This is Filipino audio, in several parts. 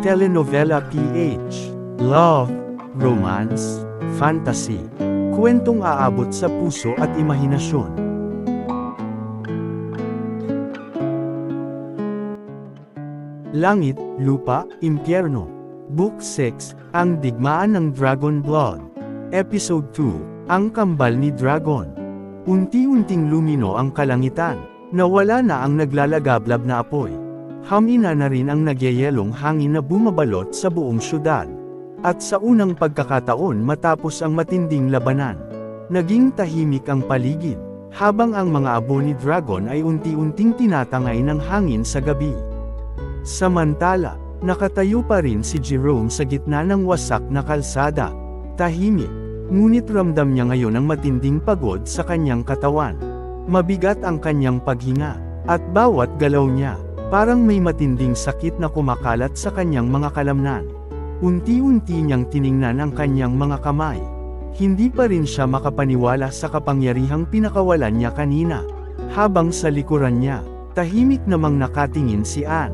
Telenovela PH. Love, romance, fantasy. Kwentong aabot sa puso at imahinasyon. Langit, Lupa, Impyerno. Book 6, Ang Digmaan ng Dragon Blood. Episode 2, Ang Kambal ni Dragon. Unti-unting lumino ang kalangitan. Nawala na ang naglalagablab na apoy. Hamina na rin ang nagyayelong hangin na bumabalot sa buong syudad. At sa unang pagkakataon matapos ang matinding labanan, naging tahimik ang paligid, habang ang mga abo ni Dragon ay unti-unting tinatangay ng hangin sa gabi. Samantala, nakatayo pa rin si Jerome sa gitna ng wasak na kalsada. Tahimik, ngunit ramdam niya ngayon ang matinding pagod sa kanyang katawan. Mabigat ang kanyang paghinga, at bawat galaw niya, parang may matinding sakit na kumakalat sa kanyang mga kalamnan. Unti-unti niyang tiningnan ang kanyang mga kamay. Hindi pa rin siya makapaniwala sa kapangyarihang pinakawalan niya kanina. Habang sa likuran niya, tahimik namang nakatingin si Anne.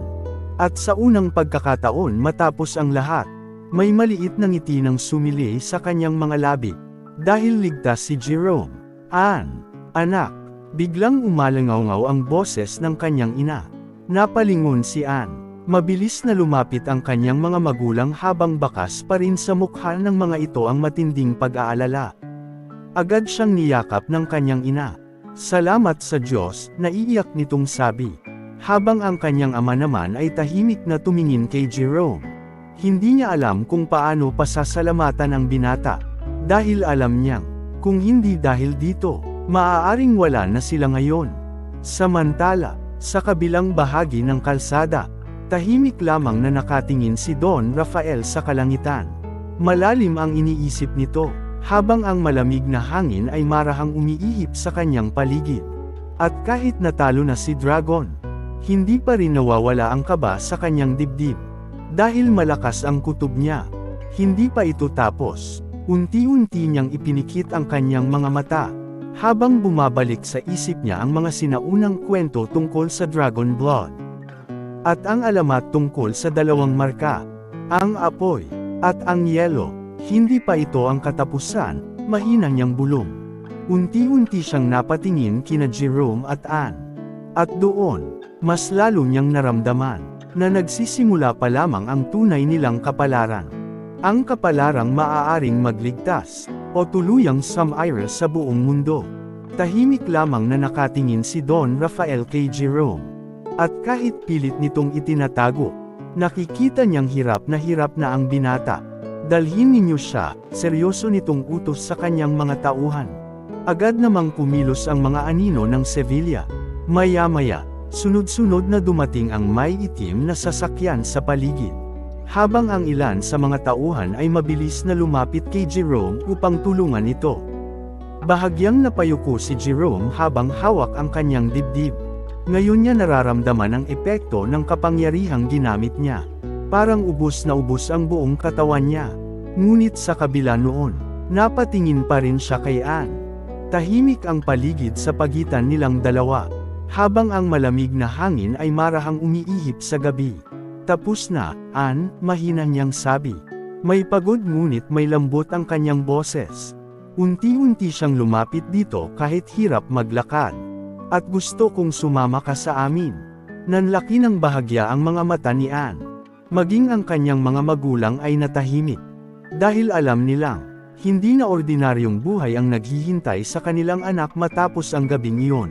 At sa unang pagkakataon matapos ang lahat, may maliit na ngiti ng sumili sa kanyang mga labi. Dahil ligtas si Jerome. Anne, anak. Biglang umalangaw-ngaw ang boses ng kanyang ina. Napalingon si Anne. Mabilis na lumapit ang kanyang mga magulang habang bakas pa rin sa mukha ng mga ito ang matinding pag-aalala. Agad siyang niyakap ng kanyang ina. Salamat sa Diyos, naiiyak nitong sabi. Habang ang kanyang ama naman ay tahimik na tumingin kay Jerome. Hindi niya alam kung paano pasasalamatan ang binata. Dahil alam niyang, kung hindi dahil dito, maaaring wala na sila ngayon. Samantala, sa kabilang bahagi ng kalsada, tahimik lamang na nakatingin si Don Rafael sa kalangitan. Malalim ang iniisip nito, habang ang malamig na hangin ay marahang umiihip sa kanyang paligid. At kahit natalo na si Dragon, hindi pa rin nawawala ang kaba sa kanyang dibdib. Dahil malakas ang kutob niya, hindi pa ito tapos. Unti-unti niyang ipinikit ang kanyang mga mata, habang bumabalik sa isip niya ang mga sinaunang kwento tungkol sa Dragon Blood. At ang alamat tungkol sa dalawang marka, ang apoy, at ang yelo. Hindi pa ito ang katapusan, mahina niyang bulong. Unti-unti siyang napatingin kina Jerome at Anne. At doon, mas lalo niyang naramdaman, na nagsisimula pa lamang ang tunay nilang kapalaran. Ang kapalarang maaaring magligtas, o tuluyang sumire sa buong mundo. Tahimik lamang na nakatingin si Don Rafael kay Jerome. At kahit pilit nitong itinatago, nakikita niyang hirap na ang binata. Dalhin ninyo siya, seryoso nitong utos sa kanyang mga tauhan. Agad namang kumilos ang mga anino ng Sevilla. Maya-maya, sunod-sunod na dumating ang may itim na sasakyan sa paligid. Habang ang ilan sa mga tauhan ay mabilis na lumapit kay Jerome upang tulungan ito. Bahagyang napayuko si Jerome habang hawak ang kanyang dibdib. Ngayon niya nararamdaman ang epekto ng kapangyarihang ginamit niya. Parang ubos na ubos ang buong katawan niya. Ngunit sa kabila noon, napatingin pa rin siya kay Anne. Tahimik ang paligid sa pagitan nilang dalawa, habang ang malamig na hangin ay marahang umiihip sa gabi. Tapos na, Anne, mahina niyang sabi. May pagod ngunit may lambot ang kanyang boses. Unti-unti siyang lumapit dito kahit hirap maglakad. At gusto kong sumama ka sa amin. Nanlaki ng bahagya ang mga mata ni Anne. Maging ang kanyang mga magulang ay natahimik. Dahil alam nilang, hindi na ordinaryong buhay ang naghihintay sa kanilang anak matapos ang gabing iyon.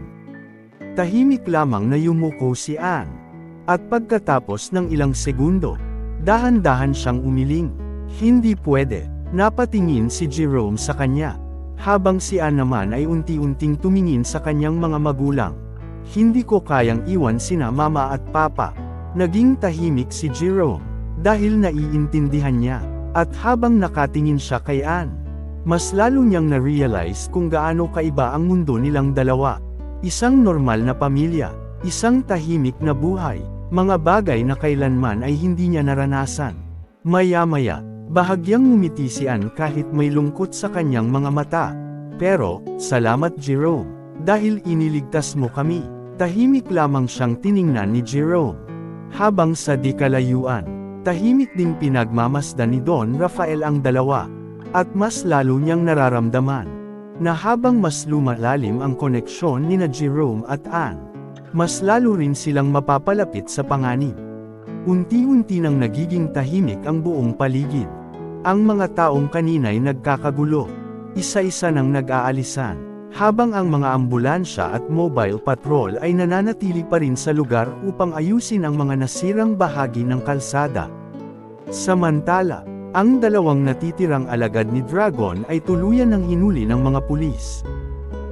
Tahimik lamang na yumuko si Anne. At pagkatapos ng ilang segundo, dahan-dahan siyang umiling. Hindi pwede, napatingin si Jerome sa kanya. Habang si Anne naman ay unti-unting tumingin sa kanyang mga magulang. Hindi ko kayang iwan sina mama at papa. Naging tahimik si Jerome, dahil naiintindihan niya. At habang nakatingin siya kay Anne, mas lalo niyang na-realize kung gaano kaiba ang mundo nilang dalawa. Isang normal na pamilya, isang tahimik na buhay. Mga bagay na kailanman ay hindi niya naranasan. Maya-maya, bahagyang ngumiti si Anne kahit may lungkot sa kanyang mga mata. Pero, salamat Jerome, dahil iniligtas mo kami. Tahimik lamang siyang tiningnan ni Jerome. Habang sa di kalayuan, Tahimik ding pinagmamasdan ni Don Rafael ang dalawa, at mas lalo niyang nararamdaman na habang mas lumalalim ang koneksyon nina Jerome at Anne, mas lalo rin silang mapapalapit sa panganib. Unti-unti nang nagiging tahimik ang buong paligid. Ang mga taong kanina'y nagkakagulo, isa-isa nang nag-aalisan, habang ang mga ambulansya at mobile patrol ay nananatili pa rin sa lugar upang ayusin ang mga nasirang bahagi ng kalsada. Samantala, ang dalawang natitirang alagad ni Dragon ay tuluyan ng hinuli ng mga pulis.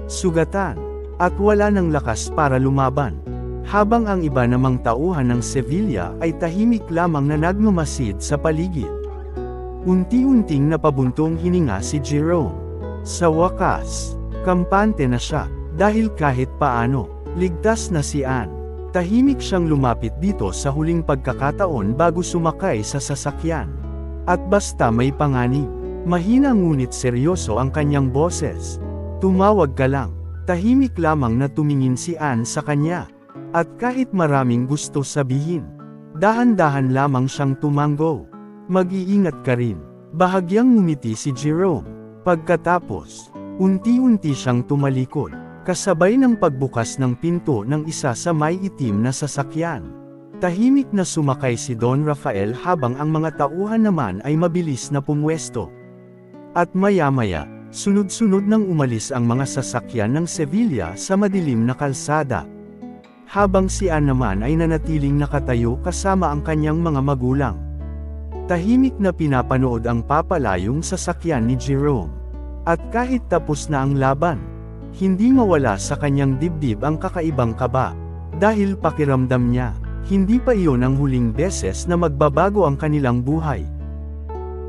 Sugatan, at wala ng lakas para lumaban. Habang ang iba namang tauhan ng Sevilla ay tahimik lamang na nagmamasid sa paligid. Unti-unting napabuntong hininga si Jerome. Sa wakas, kampante na siya, dahil kahit paano, ligtas na si Anne. Tahimik siyang lumapit dito sa huling pagkakataon bago sumakay sa sasakyan. At basta may panganib, mahina ngunit seryoso ang kanyang boses. Tumawag ka lang. Tahimik lamang na tumingin si Anne sa kanya. At kahit maraming gusto sabihin, dahan-dahan lamang siyang tumango. Mag-iingat ka rin. Bahagyang ngumiti si Jerome. Pagkatapos, unti-unti siyang tumalikod, kasabay ng pagbukas ng pinto ng isa sa may itim na sasakyan. Tahimik na sumakay si Don Rafael habang ang mga tauhan naman ay mabilis na pumwesto. At maya-maya, sunod-sunod nang umalis ang mga sasakyan ng Sevilla sa madilim na kalsada. Habang si Anne naman ay nanatiling nakatayo kasama ang kanyang mga magulang. Tahimik na pinapanood ang papalayong sasakyan ni Jerome. At kahit tapos na ang laban, hindi mawala sa kanyang dibdib ang kakaibang kaba. Dahil pakiramdam niya, hindi pa iyon ang huling beses na magbabago ang kanilang buhay.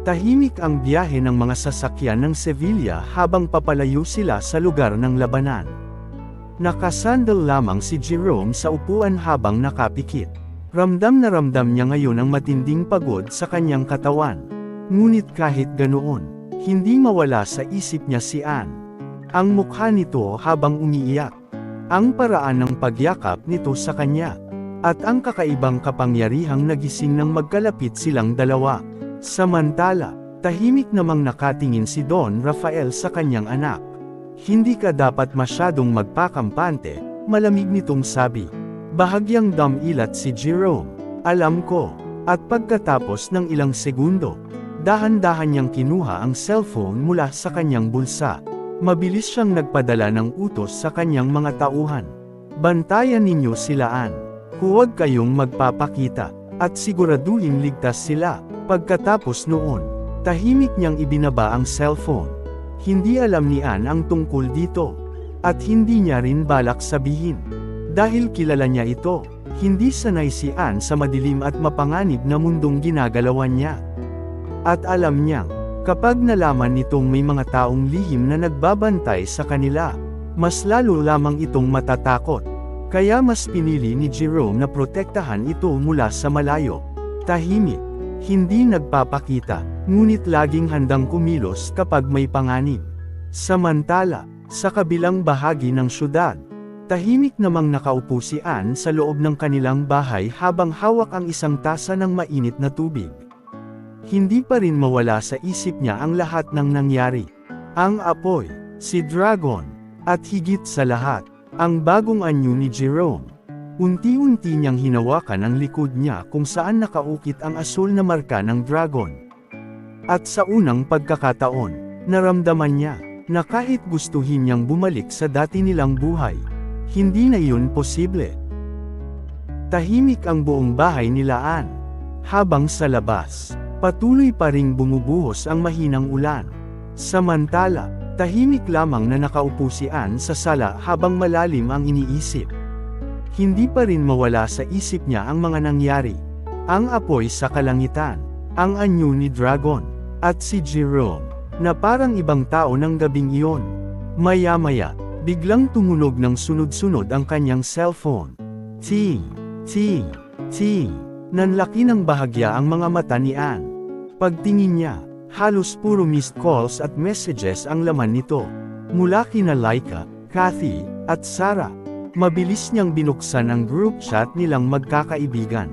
Tahimik ang biyahe ng mga sasakyan ng Sevilla habang papalayo sila sa lugar ng labanan. Nakasandal lamang si Jerome sa upuan habang nakapikit. Ramdam na ramdam niya ngayon ang matinding pagod sa kanyang katawan. Ngunit kahit ganoon, hindi mawala sa isip niya si Anne. Ang mukha nito habang umiiyak. Ang paraan ng pagyakap nito sa kanya. At ang kakaibang kapangyarihang nagising nang magkalapit silang dalawa. Samantala, tahimik namang nakatingin si Don Rafael sa kanyang anak. Hindi ka dapat masyadong magpakampante, malamig nitong sabi. Bahagyang damilat si Jerome. Alam ko. At pagkatapos ng ilang segundo, dahan-dahan niyang kinuha ang cellphone mula sa kanyang bulsa. Mabilis siyang nagpadala ng utos sa kanyang mga tauhan. Bantayan ninyo sila Anne. Huwag kayong magpapakita, at siguraduhin ligtas sila. Pagkatapos noon, tahimik niyang ibinaba ang cellphone. Hindi alam ni Anne ang tungkol dito. At hindi niya rin balak sabihin. Dahil kilala niya ito, hindi sanay si Anne sa madilim at mapanganib na mundong ginagalawan niya. At alam niyang, kapag nalaman nitong may mga taong lihim na nagbabantay sa kanila, mas lalo lamang itong matatakot. Kaya mas pinili ni Jerome na protektahan ito mula sa malayo. Tahimik, hindi nagpapakita, ngunit laging handang kumilos kapag may panganib. Samantala, sa kabilang bahagi ng syudad, tahimik namang nakaupo si Anne sa loob ng kanilang bahay habang hawak ang isang tasa ng mainit na tubig. Hindi pa rin mawala sa isip niya ang lahat ng nangyari. Ang apoy, si Dragon, at higit sa lahat, ang bagong anyo ni Jerome. Unti-unti niyang hinawakan ang likod niya kung saan nakaukit ang asul na marka ng dragon. At sa unang pagkakataon, naramdaman niya, na kahit gustuhin niyang bumalik sa dati nilang buhay, hindi na iyon posible. Tahimik ang buong bahay nila Anne. Habang sa labas, patuloy pa ring bumubuhos ang mahinang ulan. Samantala, tahimik lamang na nakaupo si Anne sa sala habang malalim ang iniisip. Hindi pa rin mawala sa isip niya ang mga nangyari. Ang apoy sa kalangitan, ang anyo ni Dragon, at si Jerome, na parang ibang tao ng gabing iyon. Maya-maya, biglang tumunog ng sunod-sunod ang kanyang cellphone. Ting, ting, ting. Nanlaki ng bahagya ang mga mata ni Anne. Pagtingin niya, halos puro missed calls at messages ang laman nito. Mula kina Laika, Kathy, at Sarah. Mabilis niyang binuksan ang group chat nilang magkakaibigan.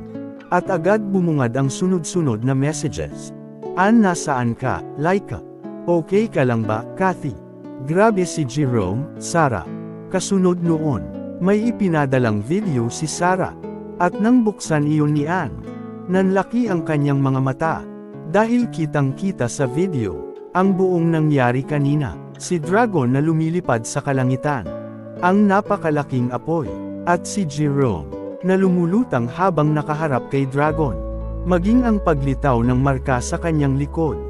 At agad bumungad ang sunod-sunod na messages. Ann, nasaan ka, Laika? Okay ka lang ba, Kathy? Grabe si Jerome, Sarah. Kasunod noon, may ipinadalang video si Sarah. At nang buksan iyon ni Ann, nanlaki ang kanyang mga mata. Dahil kitang-kita sa video, ang buong nangyari kanina, si Dragon na lumilipad sa kalangitan. Ang napakalaking apoy, at si Jerome, na lumulutang habang nakaharap kay Dragon. Maging ang paglitaw ng marka sa kanyang likod,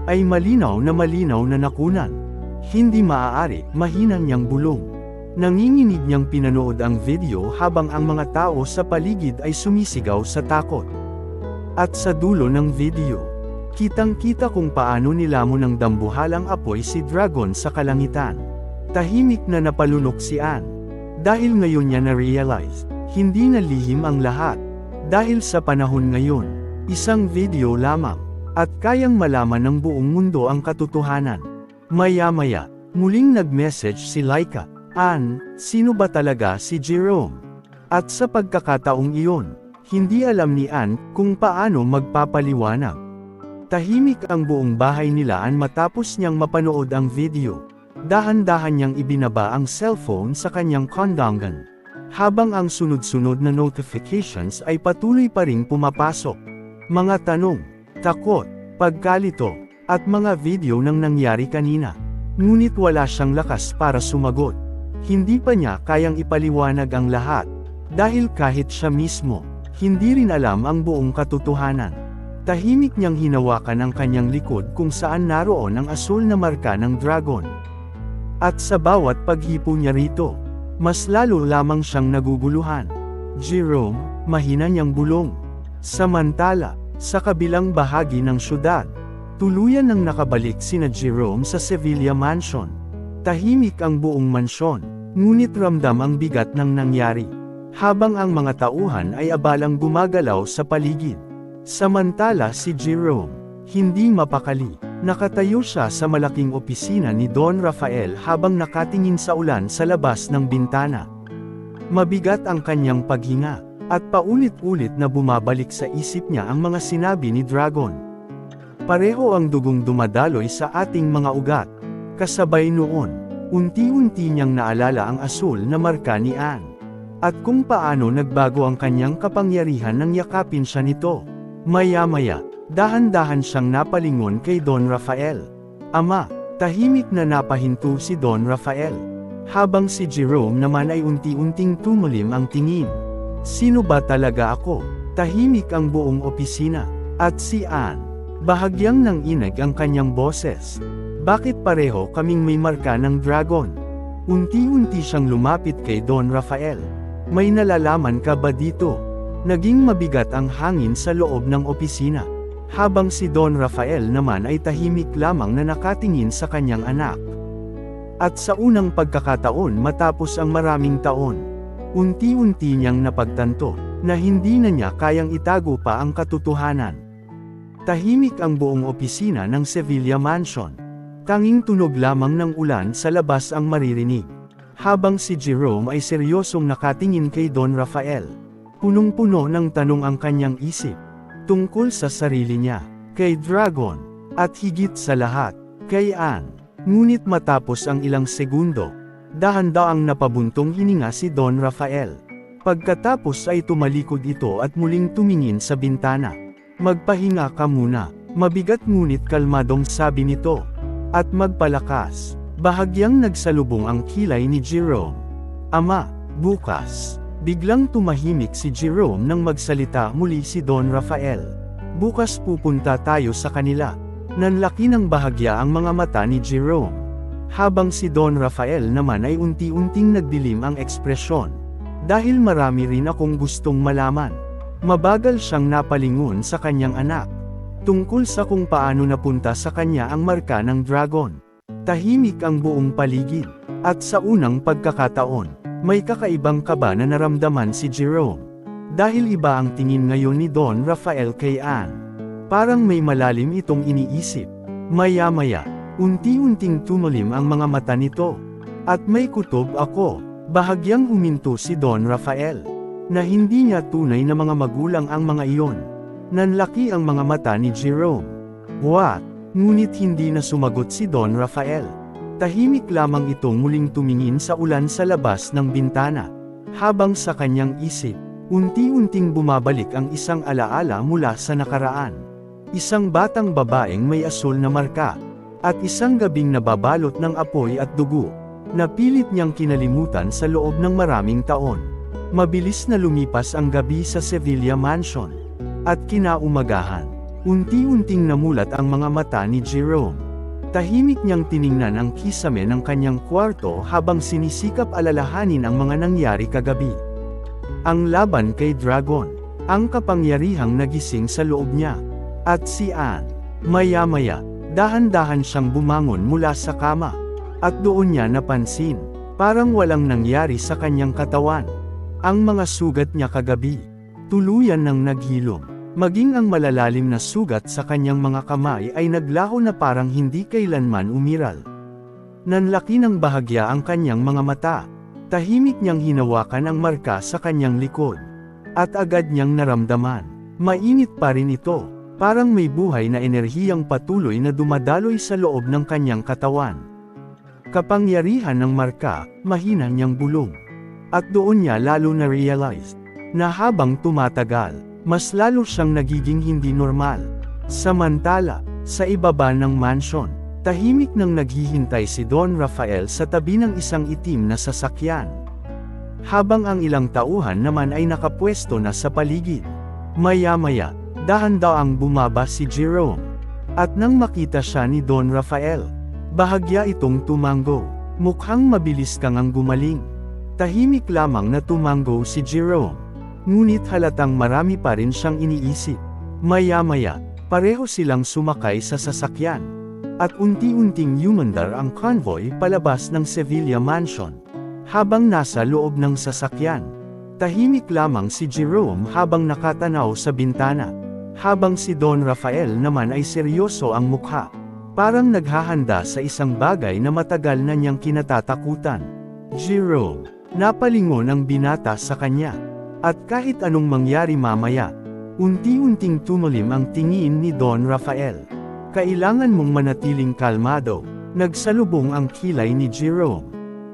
ay malinaw na nakunan. Hindi maaari, mahina niyang bulong. Nanginginig niyang pinanood ang video habang ang mga tao sa paligid ay sumisigaw sa takot. At sa dulo ng video, kitang-kita kung paano nilamon ng dambuhalang apoy si Dragon sa kalangitan. Tahimik na napalunok si Ann. Dahil ngayon niya na-realize, hindi na lihim ang lahat. Dahil sa panahon ngayon, isang video lamang, at kayang malaman ng buong mundo ang katotohanan. Maya-maya, muling nag-message si Laika. Ann, sino ba talaga si Jerome? At sa pagkakataong iyon, hindi alam ni Ann kung paano magpapaliwanag. Tahimik ang buong bahay nila Ann matapos niyang mapanood ang video. Dahan-dahan niyang ibinaba ang cellphone sa kanyang kondangan. Habang ang sunod-sunod na notifications ay patuloy pa ring pumapasok. Mga tanong, takot, pagkalito, at mga video ng nangyari kanina. Ngunit wala siyang lakas para sumagot. Hindi pa niya kayang ipaliwanag ang lahat. Dahil kahit siya mismo, hindi rin alam ang buong katotohanan. Tahimik niyang hinawakan ang kanyang likod kung saan naroon ang asul na marka ng dragon. At sa bawat paghipo niya rito, mas lalo lamang siyang naguguluhan. Jerome, mahina niyang bulong. Samantala, sa kabilang bahagi ng syudad, tuluyan nang nakabalik sina Jerome sa Sevilla Mansion. Tahimik ang buong mansyon, ngunit ramdam ang bigat ng nangyari. Habang ang mga tauhan ay abalang gumagalaw sa paligid. Samantala si Jerome, hindi mapakali, nakatayo siya sa malaking opisina ni Don Rafael habang nakatingin sa ulan sa labas ng bintana. Mabigat ang kanyang paghinga, at paulit-ulit na bumabalik sa isip niya ang mga sinabi ni Dragon. Pareho ang dugong dumadaloy sa ating mga ugat. Kasabay noon, unti-unti niyang naalala ang asul na marka ni Ann. At kung paano nagbago ang kanyang kapangyarihan nang yakapin siya nito. Maya-maya, dahan-dahan siyang napalingon kay Don Rafael. Ama, tahimik na napahinto si Don Rafael. Habang si Jerome naman ay unti-unting tumulim ang tingin. Sino ba talaga ako? Tahimik ang buong opisina. At si Ann, bahagyang nanginig ang kanyang boses. Bakit pareho kaming may marka ng dragon? Unti-unti siyang lumapit kay Don Rafael. May nalalaman ka ba dito? Naging mabigat ang hangin sa loob ng opisina. Habang si Don Rafael naman ay tahimik lamang na nakatingin sa kanyang anak. At sa unang pagkakataon matapos ang maraming taon, unti-unti niyang napagtanto na hindi na niya kayang itago pa ang katotohanan. Tahimik ang buong opisina ng Sevilla Mansion. Tanging tunog lamang ng ulan sa labas ang maririnig. Habang si Jerome ay seryosong nakatingin kay Don Rafael. Punong-puno ng tanong ang kanyang isip. Tungkol sa sarili niya, kay Dragon, at higit sa lahat, kay Ann. Ngunit matapos ang ilang segundo, dahan-daang napabuntong hininga si Don Rafael. Pagkatapos ay tumalikod ito at muling tumingin sa bintana. Magpahinga ka muna, mabigat ngunit kalmadong sabi nito. At magpalakas, bahagyang nagsalubong ang kilay ni Jerome. Ama, bukas. Biglang tumahimik si Jerome nang magsalita muli si Don Rafael. Bukas pupunta tayo sa kanila. Nanlaki ng bahagya ang mga mata ni Jerome. Habang si Don Rafael naman ay unti-unting nagdilim ang ekspresyon. Dahil marami rin akong gustong malaman. Mabagal siyang napalingon sa kanyang anak. Tungkol sa kung paano napunta sa kanya ang marka ng dragon. Tahimik ang buong paligid. At sa unang pagkakataon, may kakaibang kaba na naramdaman si Jerome. Dahil iba ang tingin ngayon ni Don Rafael kay Ann. Parang may malalim itong iniisip. Maya-maya, unti-unting tumulim ang mga mata nito. At may kutob ako. Bahagyang huminto si Don Rafael. na hindi niya tunay na mga magulang ang mga iyon. Nanlaki ang mga mata ni Jerome. What? Ngunit hindi na sumagot si Don Rafael. Tahimik lamang itong muling tumingin sa ulan sa labas ng bintana. Habang sa kanyang isip, unti-unting bumabalik ang isang alaala mula sa nakaraan. Isang batang babaeng may asul na marka, at isang gabing nababalot ng apoy at dugo, na pilit niyang kinalimutan sa loob ng maraming taon. Mabilis na lumipas ang gabi sa Sevilla Mansion. At kinaumagahan, unti-unting namulat ang mga mata ni Jerome. Tahimik niyang tiningnan ang kisame ng kanyang kwarto habang sinisikap alalahanin ang mga nangyari kagabi. Ang laban kay Dragon, ang kapangyarihang nagising sa loob niya. At si Anne, maya-maya, dahan-dahan siyang bumangon mula sa kama. At doon niya napansin, parang walang nangyari sa kanyang katawan. Ang mga sugat niya kagabi, tuluyan nang naghilom. Maging ang malalalim na sugat sa kanyang mga kamay ay naglaho na parang hindi kailanman umiral. Nanlaki ng bahagya ang kanyang mga mata. Tahimik niyang hinawakan ang marka sa kanyang likod. At agad niyang naramdaman, mainit pa rin ito, parang may buhay na enerhiyang patuloy na dumadaloy sa loob ng kanyang katawan. Kapangyarihan ng marka, mahina niyang bulong. At doon niya lalo na-realize, na habang tumatagal, mas lalo siyang nagiging hindi normal. Samantala, sa ibaba ng mansion, tahimik nang naghihintay si Don Rafael sa tabi ng isang itim na sasakyan. Habang ang ilang tauhan naman ay nakapwesto na sa paligid. Maya-maya, dahan-daang bumaba si Jerome. At nang makita siya ni Don Rafael, bahagya itong tumango. Mukhang mabilis kang ang gumaling. Tahimik lamang na tumango si Jerome. Ngunit halatang marami pa rin siyang iniisip. Maya-maya, pareho silang sumakay sa sasakyan. At unti-unting yumandar ang convoy palabas ng Sevilla Mansion. Habang nasa loob ng sasakyan, tahimik lamang si Jerome habang nakatanaw sa bintana. Habang si Don Rafael naman ay seryoso ang mukha. Parang naghahanda sa isang bagay na matagal na niyang kinatatakutan. Jerome, napalingon ang binata sa kanya. At kahit anong mangyari mamaya, unti-unting tumalim ang tingin ni Don Rafael. Kailangan mong manatiling kalmado, nagsalubong ang kilay ni Jerome.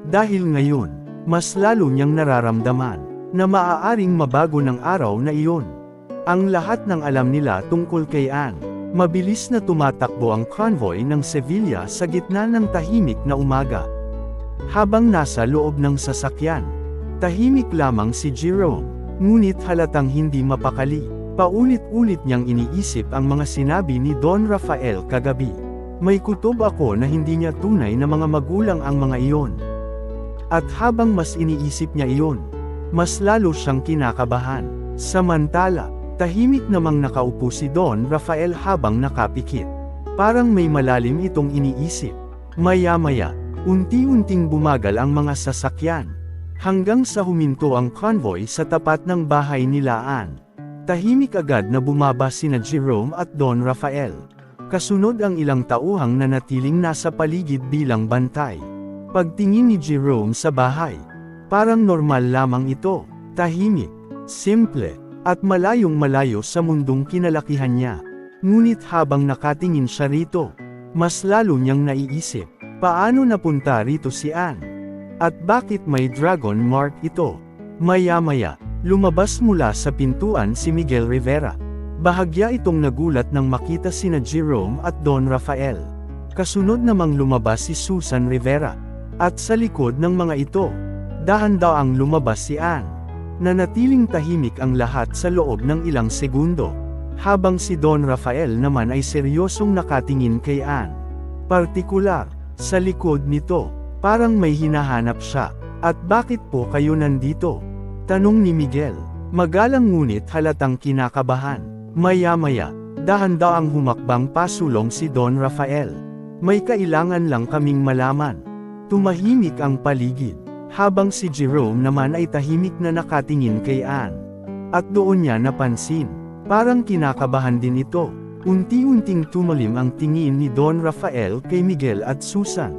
Dahil ngayon, mas lalo niyang nararamdaman, na maaaring mabago ng araw na iyon. Ang lahat ng alam nila tungkol kay Anne. Mabilis na tumatakbo ang convoy ng Sevilla sa gitna ng tahimik na umaga. Habang nasa loob ng sasakyan, tahimik lamang si Jerome, ngunit halatang hindi mapakali. Paulit-ulit niyang iniisip ang mga sinabi ni Don Rafael kagabi. May kutob ako na hindi niya tunay na mga magulang ang mga iyon. At habang mas iniisip niya iyon, mas lalo siyang kinakabahan. Samantala, tahimik namang nakaupo si Don Rafael habang nakapikit. Parang may malalim itong iniisip. Maya-maya, unti-unting bumagal ang mga sasakyan. Hanggang sa huminto ang convoy sa tapat ng bahay nila Anne. Tahimik agad na bumaba sina Jerome at Don Rafael. Kasunod ang ilang tauhang nanatiling nasa paligid bilang bantay. Pagtingin ni Jerome sa bahay, parang normal lamang ito, tahimik, simple, at malayong-malayo sa mundong kinalakihan niya. Ngunit habang nakatingin siya rito, mas lalo niyang naiisip, paano napunta rito si Anne? At bakit may dragon mark ito? Maya-maya, lumabas mula sa pintuan si Miguel Rivera. Bahagya itong nagulat nang makita sina Jerome at Don Rafael. Kasunod namang lumabas si Susan Rivera. At sa likod ng mga ito, dahan-daang lumabas si Anne. Nanatiling tahimik ang lahat sa loob ng ilang segundo. Habang si Don Rafael naman ay seryosong nakatingin kay Anne. Partikular, sa likod nito, parang may hinahanap siya. At bakit po kayo nandito? Tanong ni Miguel. Magalang ngunit halatang kinakabahan. Maya-maya, dahan-daang humakbang pasulong si Don Rafael. May kailangan lang kaming malaman. Tumahimik ang paligid. Habang si Jerome naman ay tahimik na nakatingin kay Anne. At doon niya napansin, parang kinakabahan din ito. Unti-unting tumalim ang tingin ni Don Rafael kay Miguel at Susan.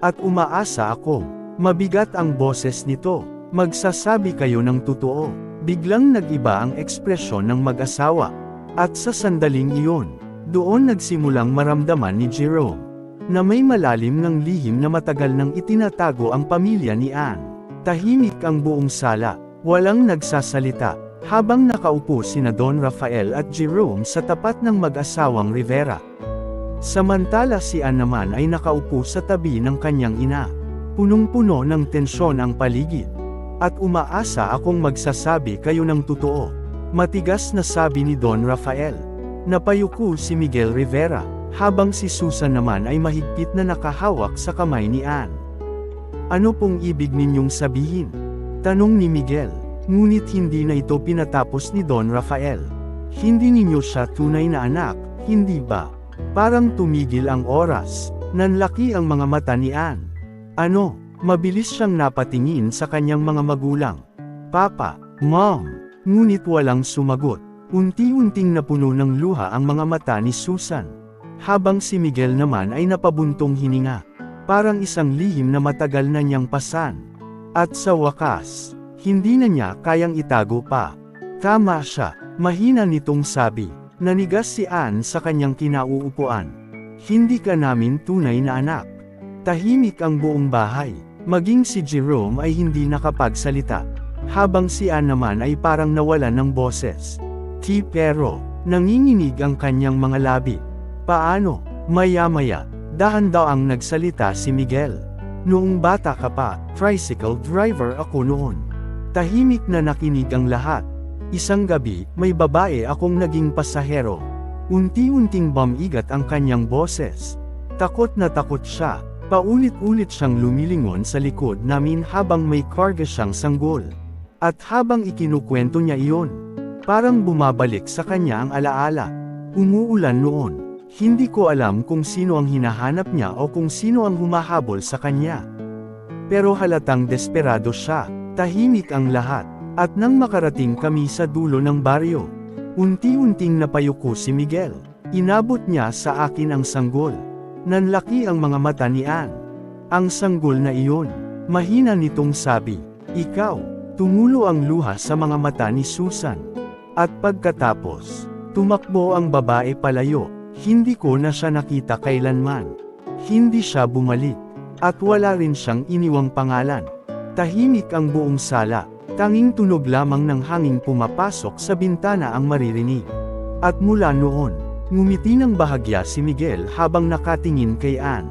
At umaasa ako, mabigat ang boses nito. Magsasabi kayo ng totoo. Biglang nag-iba ang ekspresyon ng mag-asawa. At sa sandaling iyon, doon nagsimulang maramdaman ni Jerome, na may malalim ng lihim na matagal nang itinatago ang pamilya ni Anne. Tahimik ang buong sala, walang nagsasalita, habang nakaupo sina Don Rafael at Jerome sa tapat ng mag-asawang Rivera. Samantala si Anne naman ay nakaupo sa tabi ng kanyang ina. Punong-puno ng tensyon ang paligid. At umaasa akong magsasabi kayo ng totoo. Matigas na sabi ni Don Rafael. Napayuko si Miguel Rivera, habang si Susan naman ay mahigpit na nakahawak sa kamay ni Anne. Ano pong ibig ninyong sabihin? Tanong ni Miguel. Ngunit hindi na ito pinatapos ni Don Rafael. Hindi ninyo siya tunay na anak, hindi ba? Parang tumigil ang oras. Nanlaki ang mga mata ni Anne. Ano? Mabilis siyang napatingin sa kanyang mga magulang. Papa, Mom. Ngunit walang sumagot. Unti-unting napuno ng luha ang mga mata ni Susan. Habang si Miguel naman ay napabuntong hininga. Parang isang lihim na matagal na niyang pasan. At sa wakas, hindi na niya kayang itago pa. Tama siya, mahina nitong sabi. Nanigas si Anne sa kanyang kinauupuan. Hindi ka namin tunay na anak. Tahimik ang buong bahay. Maging si Jerome ay hindi nakapagsalita. Habang si Anne naman ay parang nawalan ng boses. Pero, nanginginig ang kanyang mga labi. Paano? Maya-maya, dahan-daang nagsalita si Miguel. Noong bata ka pa, tricycle driver ako noon. Tahimik na nakinig ang lahat. Isang gabi, may babae akong naging pasahero. Unti-unting bumigat ang kanyang boses. Takot na takot siya. Paulit-ulit siyang lumilingon sa likod namin habang may karga siyang sanggol. At habang ikinukwento niya iyon, parang bumabalik sa kanya ang alaala. Umuulan noon. Hindi ko alam kung sino ang hinahanap niya o kung sino ang humahabol sa kanya. Pero halatang desperado siya. Tahimik ang lahat. At nang makarating kami sa dulo ng baryo, unti-unting napayuko si Miguel. Inabot niya sa akin ang sanggol. Nanlaki ang mga mata ni Anne. Ang sanggol na iyon, mahina nitong sabi. Ikaw, tumulo ang luha sa mga mata ni Susan. At pagkatapos, tumakbo ang babae palayo. Hindi ko na siya nakita kailanman. Hindi siya bumalik. At wala rin siyang iniwang pangalan. Tahimik ang buong sala. Tanging tunog lamang ng hangin pumapasok sa bintana ang maririnig. At mula noon, ngumiti ng bahagya si Miguel habang nakatingin kay Anne.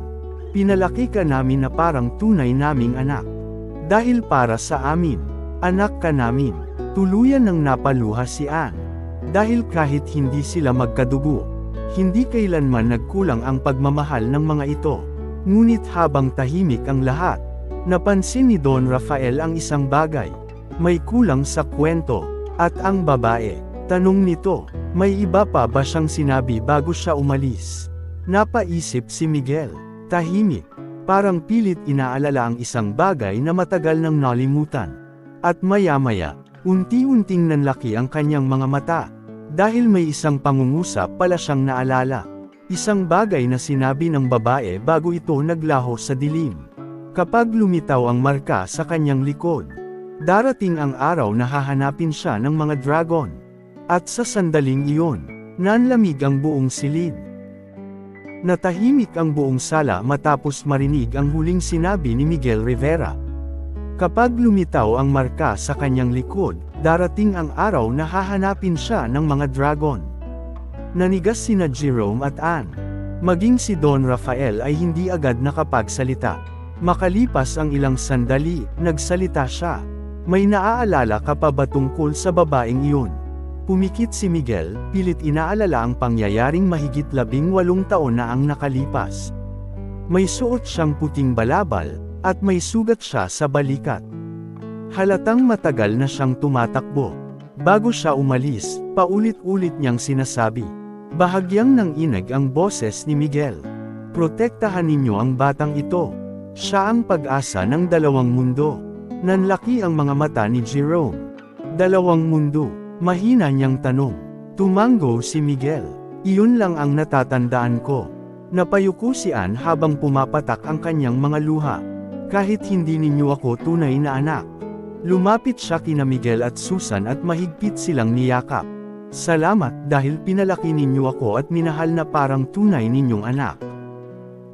Pinalaki ka namin na parang tunay naming anak. Dahil para sa amin, anak ka namin. Tuluyan ng napaluha si Anne. Dahil kahit hindi sila magkadugo, hindi kailanman nagkulang ang pagmamahal ng mga ito. Ngunit habang tahimik ang lahat, napansin ni Don Rafael ang isang bagay. May kulang sa kwento. At ang babae, tanong nito, may iba pa ba siyang sinabi bago siya umalis? Napaisip si Miguel. Tahimik. Parang pilit inaalala ang isang bagay na matagal nang nalimutan. At maya-maya, unti-unting nanlaki ang kanyang mga mata. Dahil may isang pangungusap pala siyang naalala. Isang bagay na sinabi ng babae bago ito naglaho sa dilim. Kapag lumitaw ang marka sa kanyang likod, darating ang araw na hahanapin siya ng mga dragon. At sa sandaling iyon, nanlamig ang buong silid. Natahimik ang buong sala matapos marinig ang huling sinabi ni Miguel Rivera. Kapag lumitaw ang marka sa kanyang likod, darating ang araw na hahanapin siya ng mga dragon. Nanigas sina Jerome at Anne. Maging si Don Rafael ay hindi agad nakapagsalita. Makalipas ang ilang sandali, nagsalita siya. May naaalala ka pa ba tungkol sa babaeng iyon? Pumikit si Miguel, pilit inaalala ang pangyayaring mahigit 18 taon na ang nakalipas. May suot siyang puting balabal, at may sugat siya sa balikat. Halatang matagal na siyang tumatakbo. Bago siya umalis, paulit-ulit niyang sinasabi. Bahagyang nanginag ang boses ni Miguel. Protektahan ninyo ang batang ito. Siya ang pag-asa ng dalawang mundo. Nanlaki ang mga mata ni Jerome. Dalawang mundo. Mahina niyang tanong. Tumango si Miguel. Iyon lang ang natatandaan ko. Napayuko si Anne habang pumapatak ang kanyang mga luha. Kahit hindi ninyo ako tunay na anak. Lumapit siya kina Miguel at Susan at mahigpit silang niyakap. Salamat dahil pinalaki ninyo ako at minahal na parang tunay ninyong anak.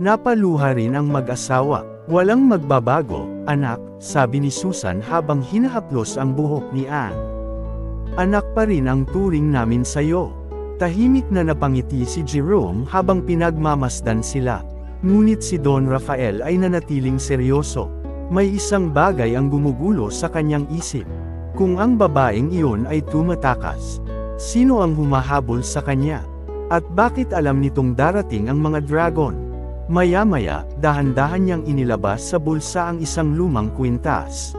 Napaluha rin ang mag-asawa. Walang magbabago, anak, sabi ni Susan habang hinahaplos ang buhok ni Anne. Anak pa rin ang turing namin sayo. Tahimik na napangiti si Jerome habang pinagmamasdan sila. Ngunit si Don Rafael ay nanatiling seryoso. May isang bagay ang gumugulo sa kanyang isip. Kung ang babaeng iyon ay tumatakas, sino ang humahabol sa kanya? At bakit alam nitong darating ang mga dragon? Maya-maya, dahan-dahan niyang inilabas sa bulsa ang isang lumang kwintas.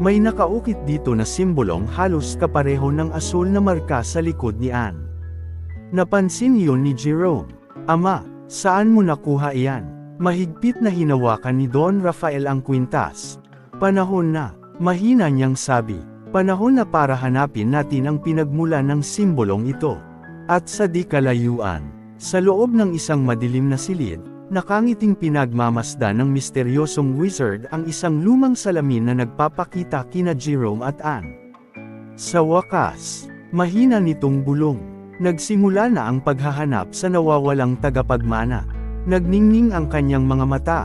May nakaukit dito na simbolong halos kapareho ng asul na marka sa likod ni Anne. Napansin iyon ni Jerome. Ama, saan mo nakuha iyan? Mahigpit na hinawakan ni Don Rafael ang kwintas. Panahon na, mahina niyang sabi. Panahon na para hanapin natin ang pinagmulan ng simbolong ito. At sa di kalayuan, sa loob ng isang madilim na silid, nakangiting pinagmamasdan ng misteryosong wizard ang isang lumang salamin na nagpapakita kina Jerome at Anne. Sa wakas, mahina nitong bulong. Nagsimula na ang paghahanap sa nawawalang tagapagmana. Nagningning ang kanyang mga mata.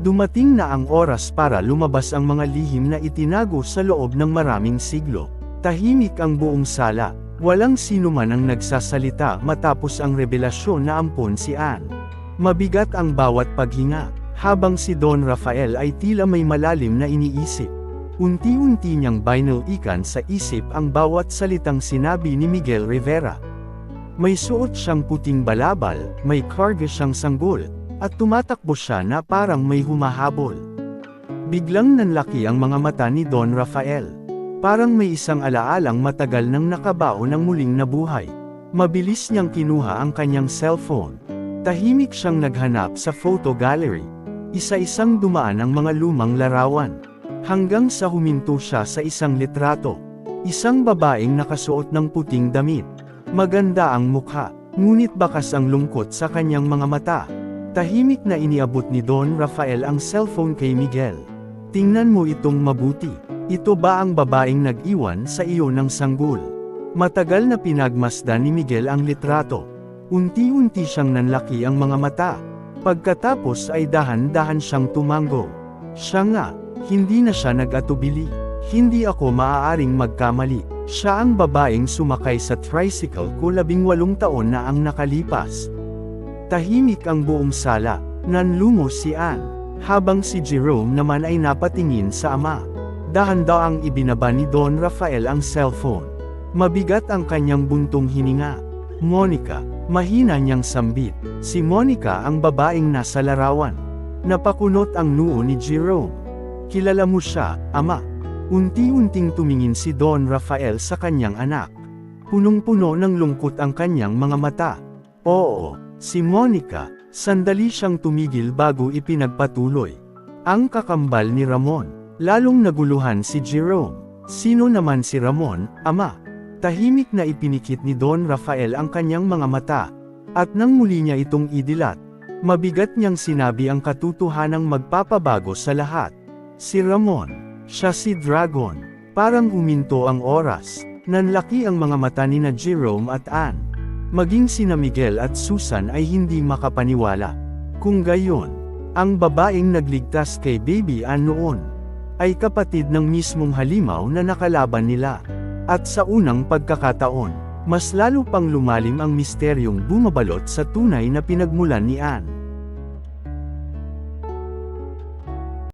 Dumating na ang oras para lumabas ang mga lihim na itinago sa loob ng maraming siglo. Tahimik ang buong sala. Walang sinuman ang nagsasalita matapos ang revelasyon na ampon si Anne. Mabigat ang bawat paghinga, habang si Don Rafael ay tila may malalim na iniisip. Unti-unti niyang binalikan sa isip ang bawat salitang sinabi ni Miguel Rivera. May suot siyang puting balabal, may karga siyang sanggol, at tumatakbo siya na parang may humahabol. Biglang nanlaki ang mga mata ni Don Rafael. Parang may isang alaalang matagal nang nakabao ng muling nabuhay. Mabilis niyang kinuha ang kanyang cellphone. Tahimik siyang naghanap sa photo gallery. Isa-isang dumaan ang mga lumang larawan. Hanggang sa huminto siya sa isang litrato. Isang babaeng nakasuot ng puting damit. Maganda ang mukha, ngunit bakas ang lungkot sa kanyang mga mata. Tahimik na iniabot ni Don Rafael ang cellphone kay Miguel. Tingnan mo itong mabuti. Ito ba ang babaeng nag-iwan sa iyo ng sanggol? Matagal na pinagmasdan ni Miguel ang litrato. Unti-unti siyang nanlaki ang mga mata. Pagkatapos ay dahan-dahan siyang tumango. Siya nga, hindi na siya nag-atubili. Hindi ako maaaring magkamali. Siya ang babaeng sumakay sa tricycle ko 18 taon na ang nakalipas. Tahimik ang buong sala. Nanlungo si Anne. Habang si Jerome naman ay napatingin sa ama. Dahan-daang ibinaba ni Don Rafael ang cellphone. Mabigat ang kanyang buntong hininga. Monica. Mahina niyang sambit. Si Monica ang babaeng nasa larawan. Napakunot ang noo ni Jerome. Kilala mo siya, ama. Unti-unting tumingin si Don Rafael sa kanyang anak. Punong-puno ng lungkot ang kanyang mga mata. Oo, si Monica. Sandali siyang tumigil bago ipinagpatuloy. Ang kakambal ni Ramon. Lalong naguluhan si Jerome. Sino naman si Ramon, ama? Tahimik na ipinikit ni Don Rafael ang kanyang mga mata. At nang muli niya itong idilat, mabigat niyang sinabi ang katotohanang magpapabago sa lahat. Si Ramon. Siya si Dragon. Parang huminto ang oras. Nanlaki ang mga mata ni na Jerome at Anne. Maging sina Miguel at Susan ay hindi makapaniwala. Kung gayon, ang babaeng nagligtas kay Baby Anne noon, ay kapatid ng mismong halimaw na nakalaban nila. At sa unang pagkakataon, mas lalo pang lumalim ang misteryong bumabalot sa tunay na pinagmulan ni Anne.